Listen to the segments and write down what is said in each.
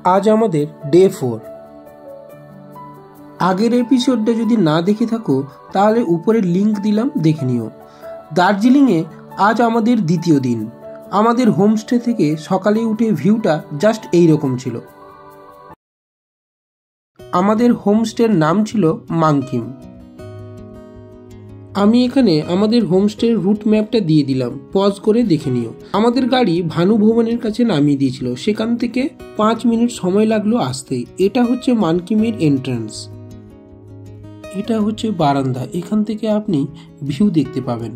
আজ আমাদের ডে 4। আগের এপিসোডটা যদি না দেখে থাকো তাহলে উপরে লিংক দিলাম, দেখে নিও। দার্জিলিংয়ে আজ আমাদের দ্বিতীয় দিন। আমাদের হোমস্টে থেকে সকালে উঠে ভিউটা জাস্ট এই রকম ছিল। আমাদের হোমস্টের নাম ছিল মাংকিম। আমি এখানে আমাদের হোমস্টের রুট ম্যাপটা দিয়ে দিলাম, পজ করে দেখে নিও। আমাদের গাড়ি ভানু ভবনের কাছে নামিয়ে দিয়েছিল, সেখান থেকে 5 মিনিট সময় লাগলো আসতে। এটা হচ্ছে মাংকিমের এন্ট্রান্স, এটা হচ্ছে বারান্দা, এখান থেকে আপনি ভিউ দেখতে পাবেন।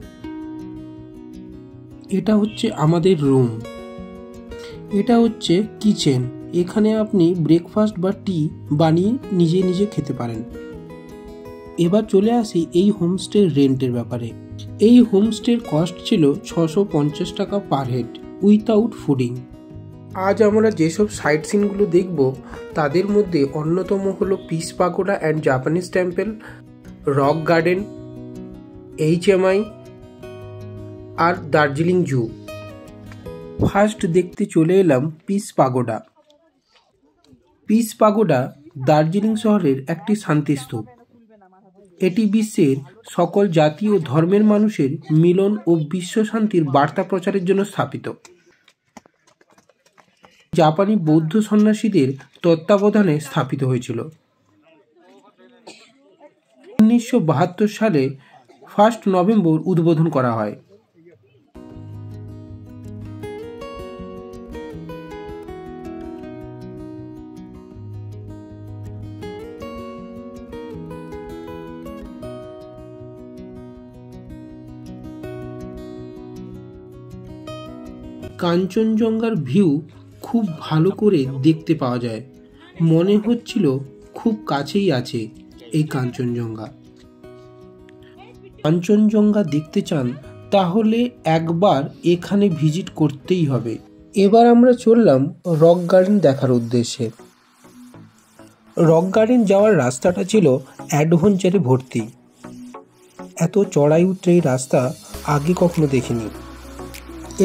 এটা হচ্ছে আমাদের রুম, এটা হচ্ছে কিচেন, এখানে আপনি ব্রেকফাস্ট বা টি বানিয়ে নিজে নিজে খেতে পারেন। এবার চলে আসি এই হোমস্টের রেন্টের ব্যাপারে। এই হোমস্টের কস্ট ছিল 650 টাকা পার হেড উইথাউট ফুডিং। আজ আমরা যেসব সাইট সিনগুলো দেখব তাদের মধ্যে অন্যতম হলো peace pagoda and Japanese temple, rock garden, HMI আর দার্জিলিং জু। ফার্স্ট দেখতে চলে এলাম peace pagoda. Peace pagoda Darjeeling শহরের একটি শান্তিস্তূপ। এটি বিশ্বের সকল জাতি ও ধর্মের মানুষের মিলন ও বিশ্ব শান্তির বার্তা প্রচারের জন্য স্থাপিত। জাপানি বৌদ্ধ সন্ন্যাসীদের তত্ত্বাবধানে স্থাপিত হয়েছিল। 1972 সালে 1 নভেম্বর উদ্বোধন করা হয়। কাঞ্চনজঙ্ঘার ভিউ খুব ভালো করে দেখতে পাওয়া যায়, মনে হচ্ছিল খুব কাছেই আছে এই কাঞ্চনজঙ্ঘা। কাঞ্চনজঙ্ঘা দেখতে চান তাহলে একবার এখানে ভিজিট করতেই হবে। এবার আমরা চললাম রক গার্ডেন দেখার উদ্দেশ্যে। রক গার্ডেন যাওয়ার রাস্তাটা ছিল অ্যাডভেঞ্চারে ভর্তি। এত চড়াই উতরাই রাস্তা আগে কখনো দেখিনি।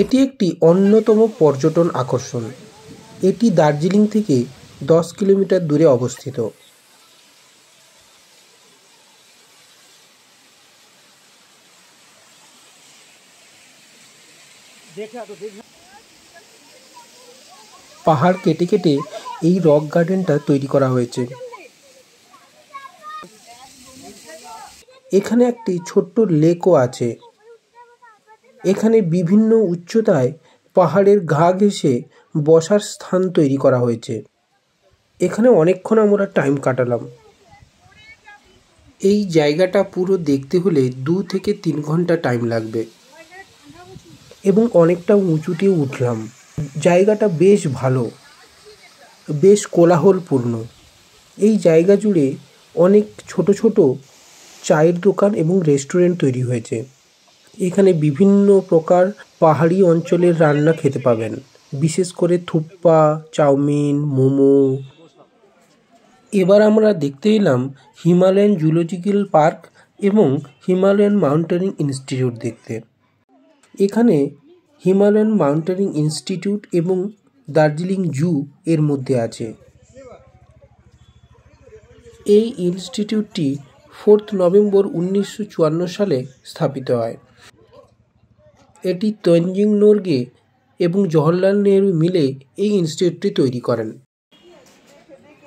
এটি একটি অন্যতম পর্যটন আকর্ষণ। এটি দার্জিলিং থেকে 10 কিলোমিটার দূরে অবস্থিত। পাহাড় কেটে কেটে এই রক গার্ডেনটা তৈরি করা হয়েছে। এখানে একটি ছোট্ট লেকও আছে। এখানে বিভিন্ন উচ্চতায় পাহাড়ের ঘা ঘেঁষে বসার স্থান তৈরি করা হয়েছে। এখানে অনেকক্ষণ আমরা টাইম কাটালাম। এই জায়গাটা পুরো দেখতে হলে 2 থেকে 3 ঘন্টা টাইম লাগবে এবং অনেকটা উঁচুতে উঠলাম। জায়গাটা বেশ ভালো, বেশ কোলাহলপূর্ণ। এই জায়গা জুড়ে অনেক ছোট ছোট চায়ের দোকান এবং রেস্টুরেন্ট তৈরি হয়েছে। এখানে বিভিন্ন প্রকার পাহাড়ি অঞ্চলের রান্না খেতে পাবেন, বিশেষ করে থুপ্পা, চাউমিন, মোমো। এবার আমরা দেখতে এলাম হিমালয়ান জুলজিক্যাল পার্ক এবং হিমালয়ান মাউন্টেনিং ইনস্টিটিউট দেখতে। এখানে হিমালয়ান মাউন্টেনিং ইনস্টিটিউট এবং দার্জিলিং জু এর মধ্যে আছে। এই ইনস্টিটিউটটি 4 নভেম্বর 1954 সালে স্থাপিত হয়। এটি তেনজিং নোরগে এবং জওহরলাল নেহরু মিলে এই ইনস্টিটিউটটি তৈরি করেন।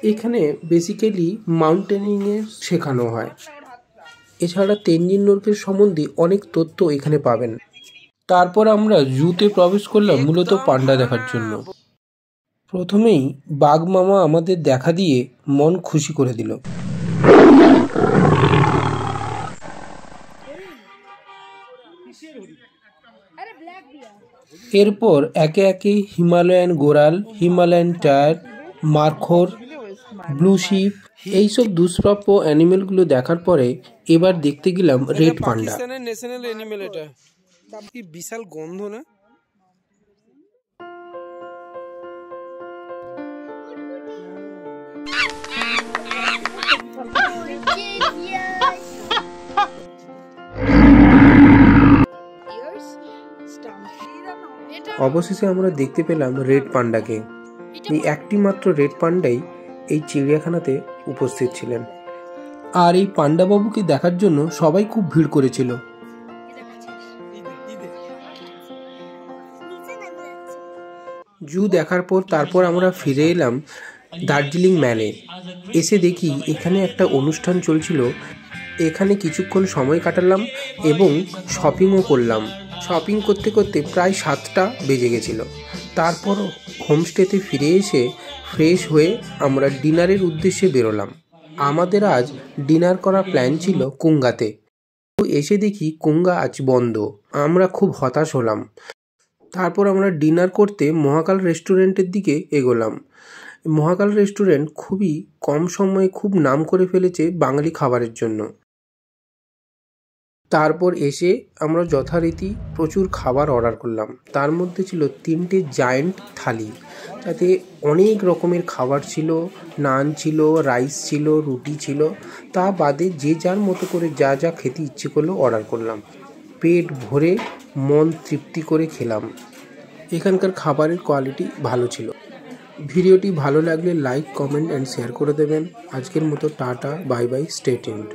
এখানে বেসিক্যালি মাউন্টেনিংয়ে শেখানো হয়। এছাড়া তেনজিং নোরগের সম্বন্ধে অনেক তথ্য এখানে পাবেন। তারপর আমরা জুতে প্রবেশ করলাম মূলত পান্ডা দেখার জন্য। প্রথমেই বাঘ মামা আমাদের দেখা দিয়ে মন খুশি করে দিল। এরপর একে একে Himalayan goral, Himalayan tahr, markhor, blue sheep এইসব দুষ্প্রাপ্য অ্যানিমেলগুলো দেখার পরে এবার দেখতে গেলাম রেড পান্ডা। ন্যাশনাল অ্যানিমেল, এটা কি বিশাল গন্ধ না? অবশেষে আমরা দেখতে পেলাম রেড পান্ডাকে। এই একটি মাত্র রেড পান্ডাই এই চিড়িয়াখানাতে উপস্থিত ছিলেন। আর এই পান্ডাবাবুকে দেখার জন্য সবাই খুব ভিড় করেছিল। জু দেখার পর তারপর আমরা ফিরে এলাম দার্জিলিং ম্যালে। এসে দেখি এখানে একটা অনুষ্ঠান চলছিল। এখানে কিছুক্ষণ সময় কাটালাম এবং শপিংও করলাম। শপিং করতে করতে প্রায় 7টা বেজে গেছিল। তারপর হোমস্টেতে ফিরে এসে ফ্রেশ হয়ে আমরা ডিনারের উদ্দেশ্যে বেরোলাম। আমাদের আজ ডিনার করার প্ল্যান ছিল কুঙ্গাতে। এসে দেখি কুঙ্গা আজ বন্ধ। আমরা খুব হতাশ হলাম। তারপর আমরা ডিনার করতে মহাকাল রেস্টুরেন্টের দিকে এগোলাম। মহাকাল রেস্টুরেন্ট খুবই কম সময়ে খুব নাম করে ফেলেছে বাঙালি খাবারের জন্য। তারপর এসে আমরা যথারীতি প্রচুর খাবার অর্ডার করলাম। তার মধ্যে ছিল 3টে জায়েন্ট থালি, তাতে অনেক রকমের খাবার ছিল। নান ছিল, রাইস ছিল, রুটি ছিল। তা বাদে যে যার মতো করে যা যা খেতে ইচ্ছে করলো অর্ডার করলাম। পেট ভরে মন তৃপ্তি করে খেলাম। এখানকার খাবারের কোয়ালিটি ভালো ছিল। ভিডিওটি ভালো লাগলে লাইক, কমেন্ট অ্যান্ড শেয়ার করে দেবেন। আজকের মতো tata, bye bye, stay tuned.